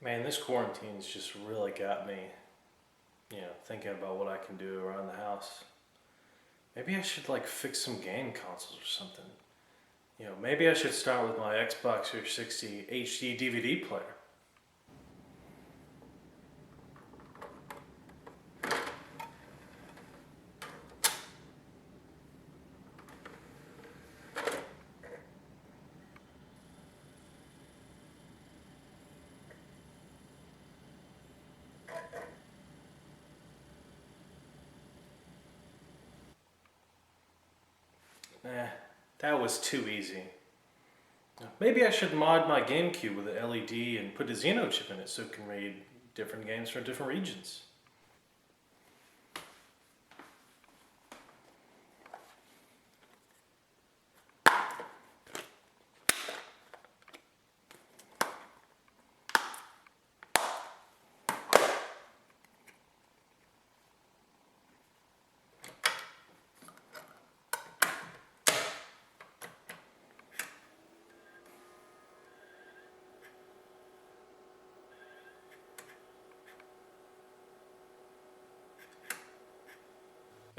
Man, this quarantine's just really got me, thinking about what I can do around the house. Maybe I should like fix some game consoles or something. Maybe I should start with my Xbox 360 HD DVD player. That was too easy. Maybe I should mod my GameCube with an LED and put a Xeno chip in it so it can read different games from different regions.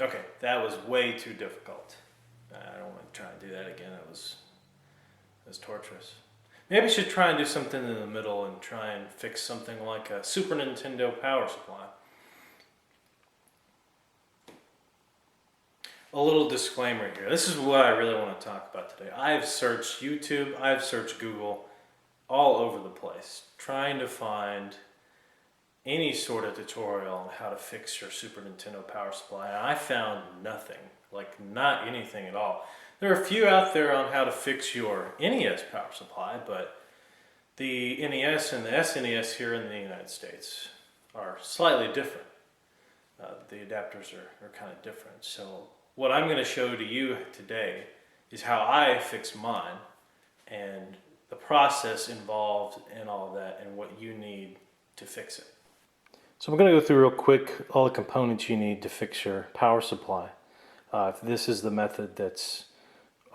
Okay, that was way too difficult. I don't want to try and do that again. It was torturous. Maybe I should try and do something in the middle and try and fix something like a Super Nintendo Power Supply. A little disclaimer here. This is what I really want to talk about today. I've searched YouTube, I've searched Google all over the place, trying to find any sort of tutorial on how to fix your Super Nintendo Power Supply, and I found nothing, like not anything at all. There are a few out there on how to fix your NES Power Supply, but the NES and the SNES here in the United States are slightly different. The adapters are kind of different. So what I'm going to show to you today is how I fix mine and the process involved in all of that and what you need to fix it. So I'm going to go through real quick all the components you need to fix your power supply. If this is the method that's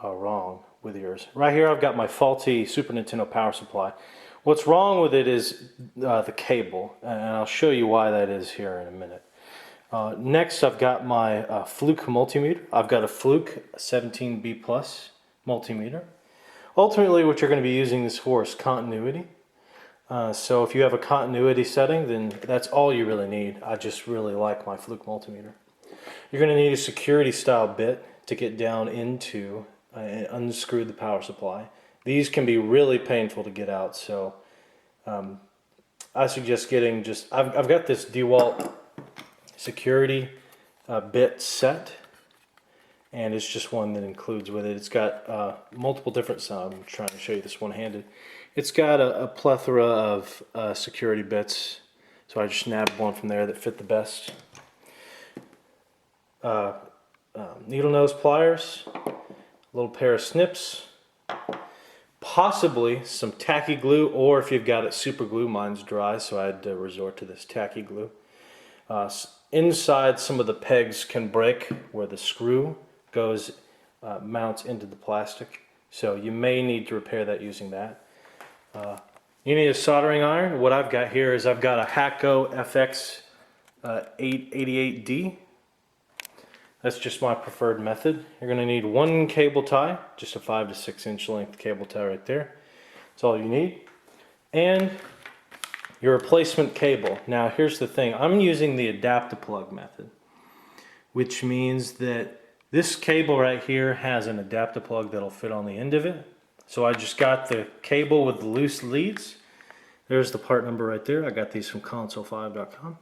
wrong with yours. Right here I've got my faulty Super Nintendo Power Supply. What's wrong with it is the cable, and I'll show you why that is here in a minute. Next I've got my Fluke multimeter. I've got a Fluke 17B Plus multimeter. Ultimately what you're going to be using this for is continuity. So if you have a continuity setting, then that's all you really need. I just really like my Fluke multimeter. You're going to need a security style bit to get down into and unscrew the power supply. These can be really painful to get out, so I suggest getting I've got this DeWalt security bit set, and it's just one that includes with it. It's got multiple different, I'm trying to show you this one-handed. It's got a plethora of security bits, so I just nabbed one from there that fit the best. Needle nose pliers, a little pair of snips, possibly some tacky glue, or if you've got it super glue, mine's dry, so I had to resort to this tacky glue. Inside, some of the pegs can break where the screw goes, mounts into the plastic, so you may need to repair that using that. You need a soldering iron. What I've got here is I've got a Hakko FX 888D. That's just my preferred method. You're going to need one cable tie, just a 5 to 6 inch length cable tie right there. That's all you need. And your replacement cable. Now here's the thing, I'm using the Adaptaplug method, which means that this cable right here has an Adaptaplug that'll fit on the end of it. So I just got the cable with the loose leads. There's the part number right there. I got these from console5.com.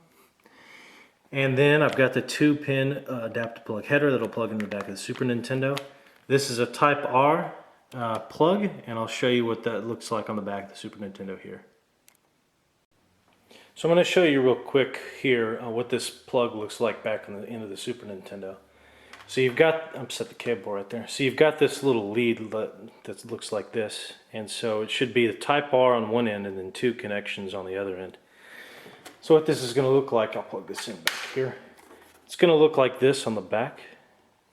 And then I've got the 2-pin Adaptaplug header that'll plug into the back of the Super Nintendo. This is a Type R plug, and I'll show you what that looks like on the back of the Super Nintendo here. So I'm going to show you real quick here what this plug looks like back on the end of the Super Nintendo. So you've got, I'm set the cable right there. So you've got this little lead that looks like this, and so it should be the Type R on one end and then 2 connections on the other end. So what this is going to look like, I'll plug this in back here. It's going to look like this on the back.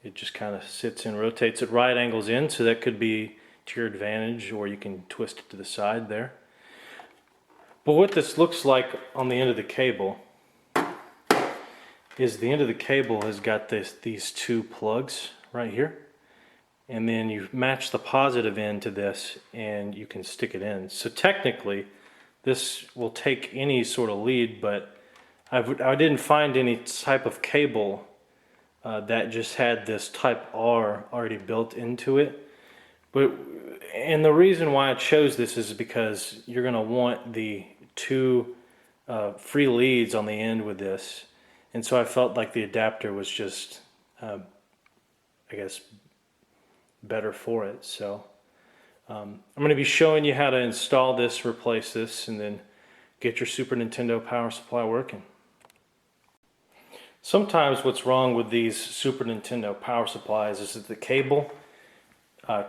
It just kind of sits and rotates at right angles in, so that could be to your advantage, or you can twist it to the side there. But what this looks like on the end of the cable is the end of the cable has got these two plugs right here. And then you match the positive end to this and you can stick it in. So technically this will take any sort of lead, but I didn't find any type of cable that just had this type R already built into it. And the reason why I chose this is because you're going to want the two free leads on the end with this. And so I felt like the adapter was just, I guess, better for it. So I'm going to be showing you how to install this, replace this, and then get your Super Nintendo Power Supply working. Sometimes what's wrong with these Super Nintendo Power Supplies is that the cable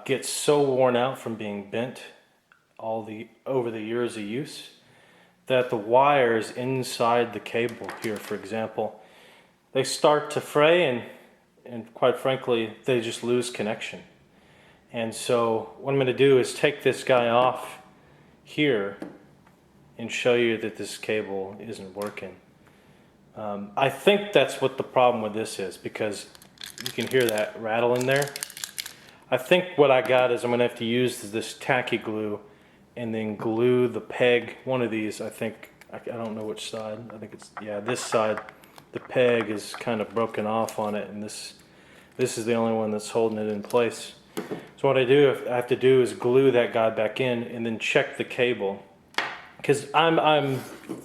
gets so worn out from being bent over the years of use that the wires inside the cable here, for example, they start to fray and quite frankly they just lose connection. And so what I'm going to do is take this guy off here and show you that this cable isn't working. I think that's what the problem with this is, because you can hear that rattle in there. I think what I got is I'm going to have to use this tacky glue and then glue the peg, one of these, I think, I don't know which side, I think it's, yeah, this side, the peg is kind of broken off on it, and this is the only one that's holding it in place. So what I have to do is glue that guy back in and then check the cable. Because I'm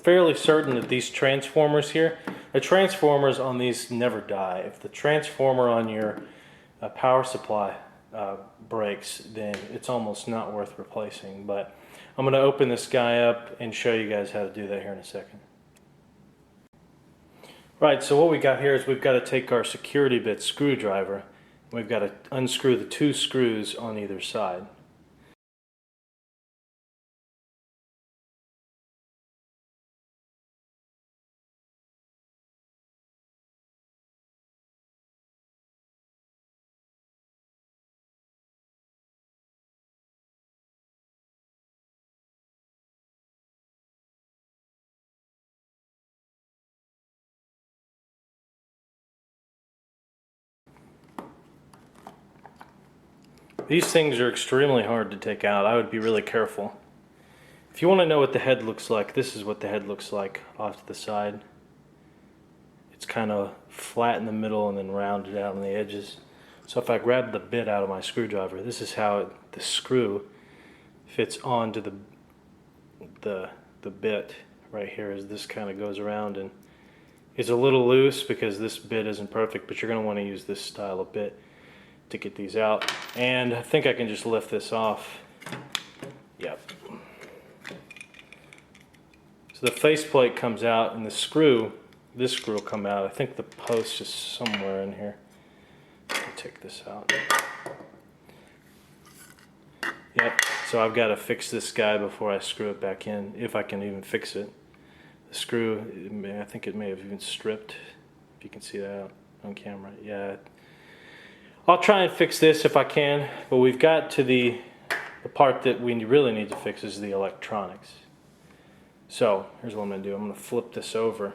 fairly certain that these transformers here, the transformers on these never die. If the transformer on your power supply breaks, then it's almost not worth replacing. But I'm going to open this guy up and show you guys how to do that here in a second. Right, so what we got here is we've got to take our security bit screwdriver. We've got to unscrew the two screws on either side. These things are extremely hard to take out. I would be really careful. If you want to know what the head looks like, this is what the head looks like off to the side. It's kind of flat in the middle and then rounded out on the edges. So if I grab the bit out of my screwdriver, this is how the screw fits onto the bit right here, as this kind of goes around, and it's a little loose because this bit isn't perfect, but you're going to want to use this style of bit to get these out. And I think I can just lift this off. Yep. So the faceplate comes out and the screw, this screw will come out. I think the post is somewhere in here. I'll take this out. Yep, so I've got to fix this guy before I screw it back in, if I can even fix it. The screw, I think it may have even stripped, if you can see that on camera. Yeah, I'll try and fix this if I can, but we've got to the part that we really need to fix is the electronics. So here's what I'm going to do. I'm going to flip this over,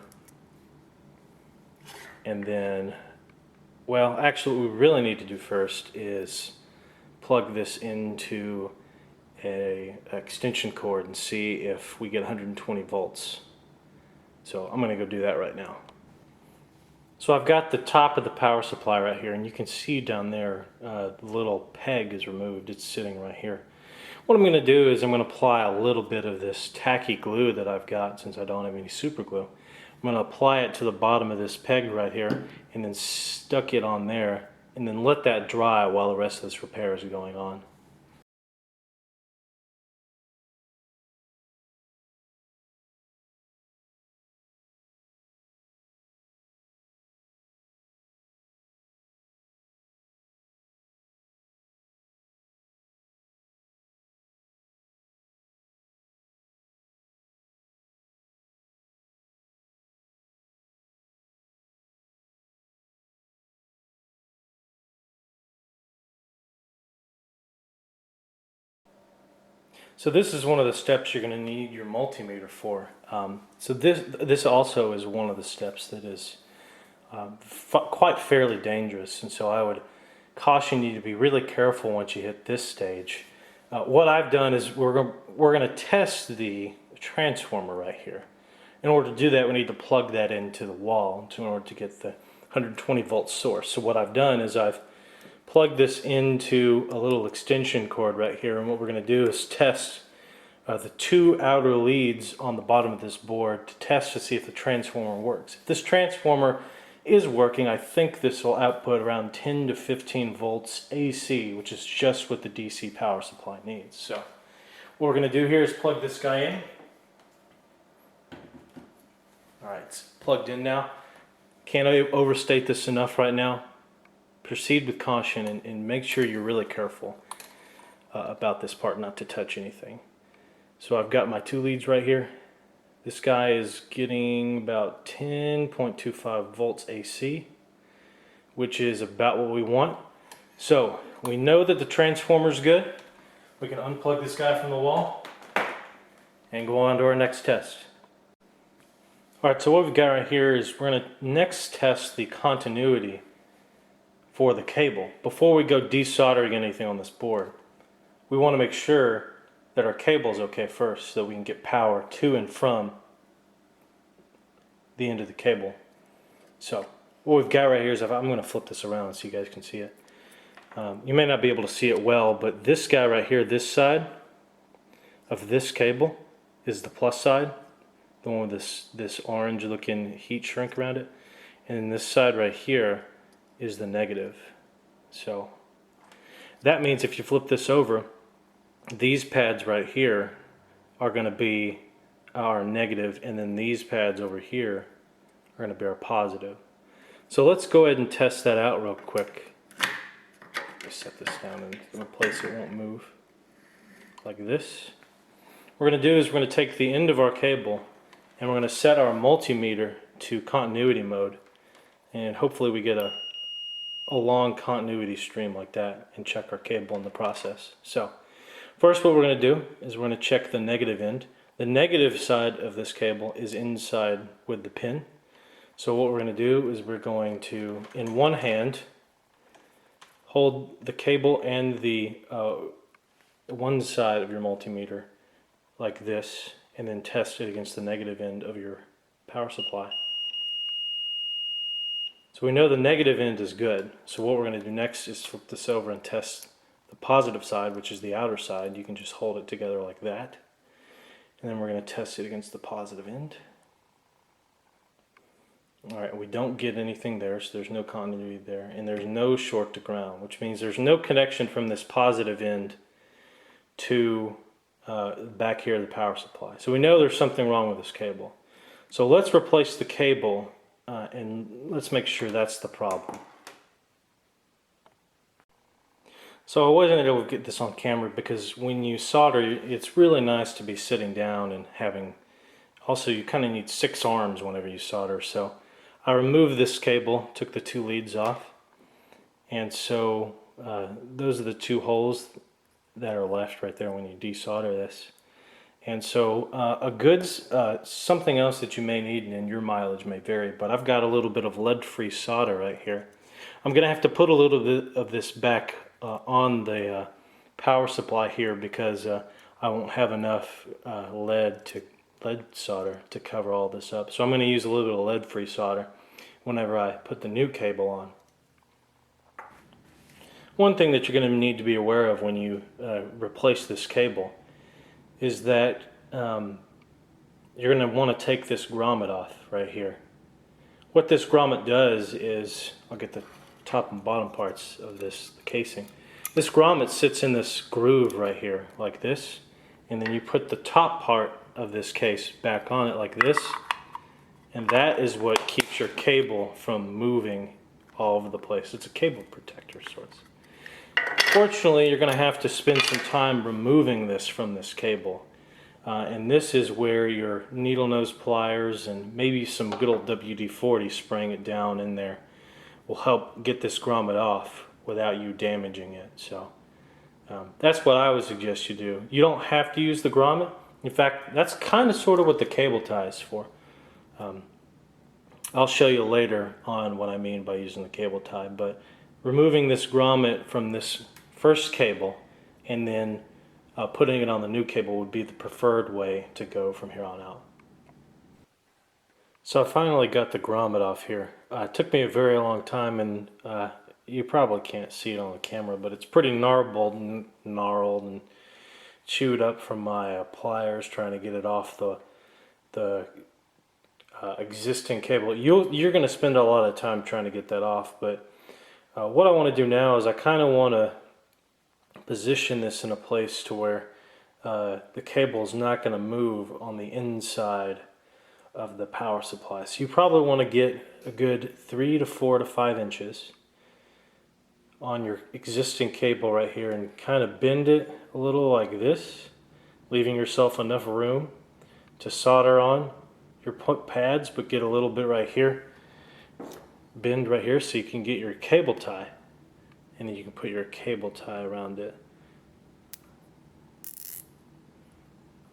and then, well, actually what we really need to do first is plug this into an extension cord and see if we get 120 volts. So I'm going to go do that right now. So I've got the top of the power supply right here, and you can see down there the little peg is removed. It's sitting right here. What I'm going to do is I'm going to apply a little bit of this tacky glue that I've got, since I don't have any super glue. I'm going to apply it to the bottom of this peg right here and then stuck it on there, and then let that dry while the rest of this repair is going on. So this is one of the steps you're going to need your multimeter for. So this also is one of the steps that is quite fairly dangerous, and so I would caution you to be really careful once you hit this stage. What I've done is we're going to test the transformer right here. In order to do that, we need to plug that into the wall in order to get the 120 volt source. So what I've done is I've plugged this into a little extension cord right here, and what we're going to do is test the two outer leads on the bottom of this board to test to see if the transformer works. If this transformer is working, I think this will output around 10 to 15 volts AC, which is just what the DC power supply needs. So what we're going to do here is plug this guy in. Alright, it's plugged in now. Can't overstate this enough right now. Proceed with caution and make sure you're really careful about this part, not to touch anything. So I've got my two leads right here. This guy is getting about 10.25 volts AC, which is about what we want. So we know that the transformer is good. We can unplug this guy from the wall and go on to our next test. Alright, so what we've got right here is we're going to next test the continuity for the cable. Before we go desoldering anything on this board, we want to make sure that our cable is okay first, so that we can get power to and from the end of the cable. So what we've got right here is, I'm going to flip this around so you guys can see it. You may not be able to see it well, but this guy right here, this side of this cable is the plus side, the one with this orange looking heat shrink around it, and then this side right here is the negative. So that means if you flip this over, these pads right here are going to be our negative, and then these pads over here are going to be our positive. So let's go ahead and test that out real quick. Just set this down in a place it won't move, like this. What we're going to do is we're going to take the end of our cable and we're going to set our multimeter to continuity mode, and hopefully we get a long continuity stream like that and check our cable in the process. So first what we're going to do is we're going to check the negative end. The negative side of this cable is inside with the pin. So what we're going to do is we're going to, in one hand, hold the cable and the one side of your multimeter like this, and then test it against the negative end of your power supply. So we know the negative end is good. So what we're going to do next is flip this over and test the positive side, which is the outer side. You can just hold it together like that. And then we're going to test it against the positive end. Alright, we don't get anything there, so there's no continuity there. And there's no short to ground, which means there's no connection from this positive end to back here the power supply. So we know there's something wrong with this cable. So let's replace the cable and let's make sure that's the problem. So I wasn't able to get this on camera because when you solder, it's really nice to be sitting down and having, also you kind of need 6 arms whenever you solder. So I removed this cable, took the 2 leads off, and so those are the 2 holes that are left right there when you desolder this. And so something else that you may need, and your mileage may vary, but I've got a little bit of lead-free solder right here. I'm going to have to put a little bit of this back on the power supply here because I won't have enough lead solder to cover all this up. So I'm going to use a little bit of lead-free solder whenever I put the new cable on. One thing that you're going to need to be aware of when you replace this cable is that you're going to want to take this grommet off right here. What this grommet does is, I'll get the top and bottom parts of this casing. This grommet sits in this groove right here like this, and then you put the top part of this case back on it like this, and that is what keeps your cable from moving all over the place. It's a cable protector of sorts. Fortunately, you're going to have to spend some time removing this from this cable. And this is where your needle nose pliers and maybe some good old WD-40 spraying it down in there will help get this grommet off without you damaging it. So That's what I would suggest you do. You don't have to use the grommet. In fact, that's kind of sort of what the cable tie is for. I'll show you later on what I mean by using the cable tie, but removing this grommet from this first cable and then putting it on the new cable would be the preferred way to go from here on out. So I finally got the grommet off here. It took me a very long time, and you probably can't see it on the camera, but it's pretty gnarled and chewed up from my pliers trying to get it off the existing cable. You're going to spend a lot of time trying to get that off, but what I want to do now is I kind of want to position this in a place to where the cable is not going to move on the inside of the power supply. So you probably want to get a good 3 to 4 to 5 inches on your existing cable right here and kind of bend it a little like this, leaving yourself enough room to solder on your pads, but get a little bit right here, bend right here so you can get your cable tie, and then you can put your cable tie around it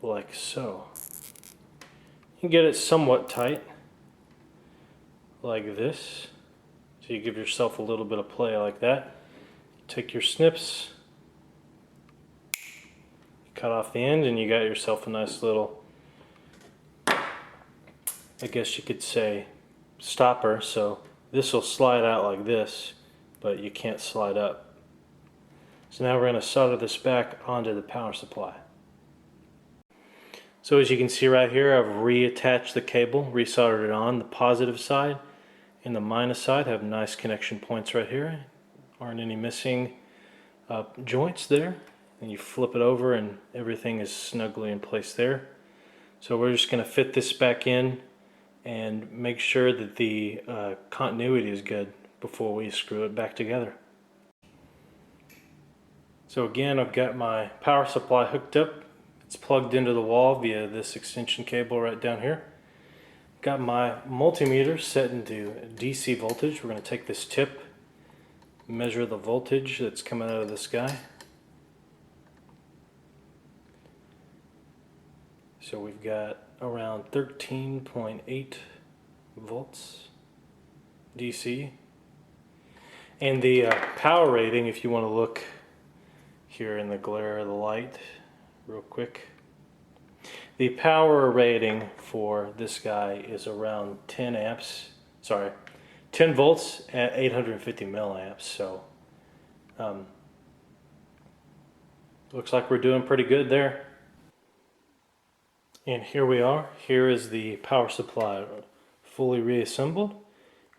like so. You get it somewhat tight like this, so you give yourself a little bit of play like that. Take your snips, cut off the end, and you got yourself a nice little, I guess you could say, stopper. So this will slide out like this, but you can't slide up. So now we're going to solder this back onto the power supply. So as you can see right here, I've reattached the cable, resoldered it on. The positive side and the minus side have nice connection points right here. Aren't any missing joints there. And you flip it over and everything is snugly in place there. So we're just going to fit this back in and make sure that the continuity is good before we screw it back together. So again, I've got my power supply hooked up. It's plugged into the wall via this extension cable right down here. Got my multimeter set into DC voltage. We're going to take this tip, measure the voltage that's coming out of this guy. So we've got around 13.8 volts DC. And the power rating, if you want to look here in the glare of the light real quick, the power rating for this guy is around 10 volts at 850 milliamps. So looks like we're doing pretty good there. And here we are. Here is the power supply fully reassembled.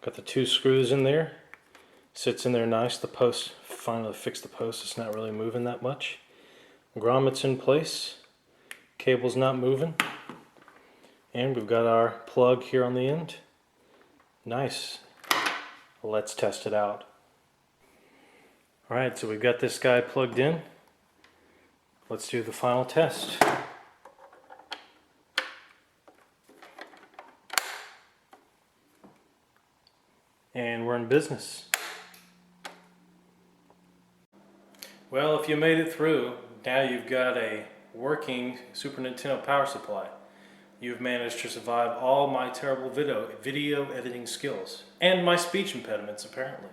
Got the 2 screws in there. Sits in there nice. The post, finally fixed the post. It's not really moving that much. Grommet's in place. Cable's not moving. And we've got our plug here on the end. Nice. Let's test it out. Alright, so we've got this guy plugged in. Let's do the final test. And we're in business. Well, if you made it through, now you've got a working Super Nintendo power supply. You've managed to survive all my terrible video editing skills. And my speech impediments, apparently.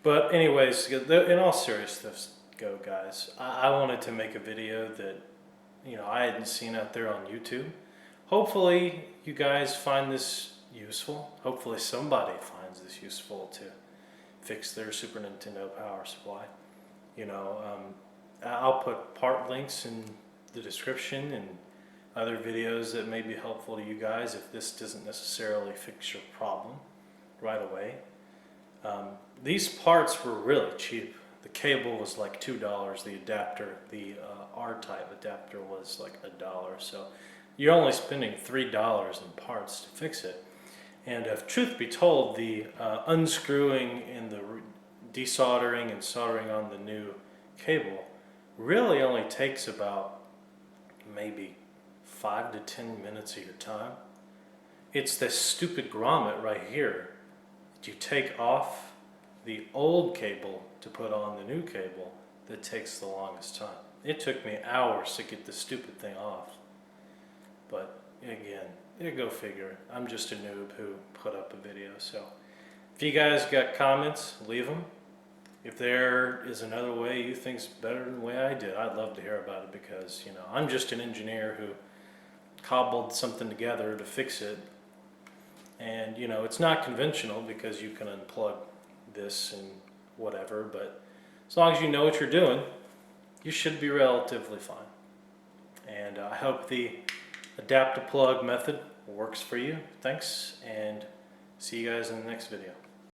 But anyways, in all seriousness, guys, I wanted to make a video that I hadn't seen out there on YouTube. Hopefully you guys find this useful. Hopefully somebody finds this useful to fix their Super Nintendo power supply. I'll put part links in the description and other videos that may be helpful to you guys if this doesn't necessarily fix your problem right away. These parts were really cheap. The cable was like $2. The adapter, the R-type adapter, was like $1. So you're only spending $3 in parts to fix it. And if truth be told, the unscrewing and the desoldering and soldering on the new cable really only takes about maybe 5 to 10 minutes of your time. It's this stupid grommet right here that you take off the old cable to put on the new cable that takes the longest time. It took me hours to get the stupid thing off. But again, go figure. I'm just a noob who put up a video. So if you guys got comments, leave them. If there is another way you think's better than the way I did, I'd love to hear about it, because I'm just an engineer who cobbled something together to fix it. And it's not conventional, because you can unplug this and whatever, but as long as you know what you're doing, you should be relatively fine. And I hope the Adaptaplug method works for you. Thanks, and see you guys in the next video.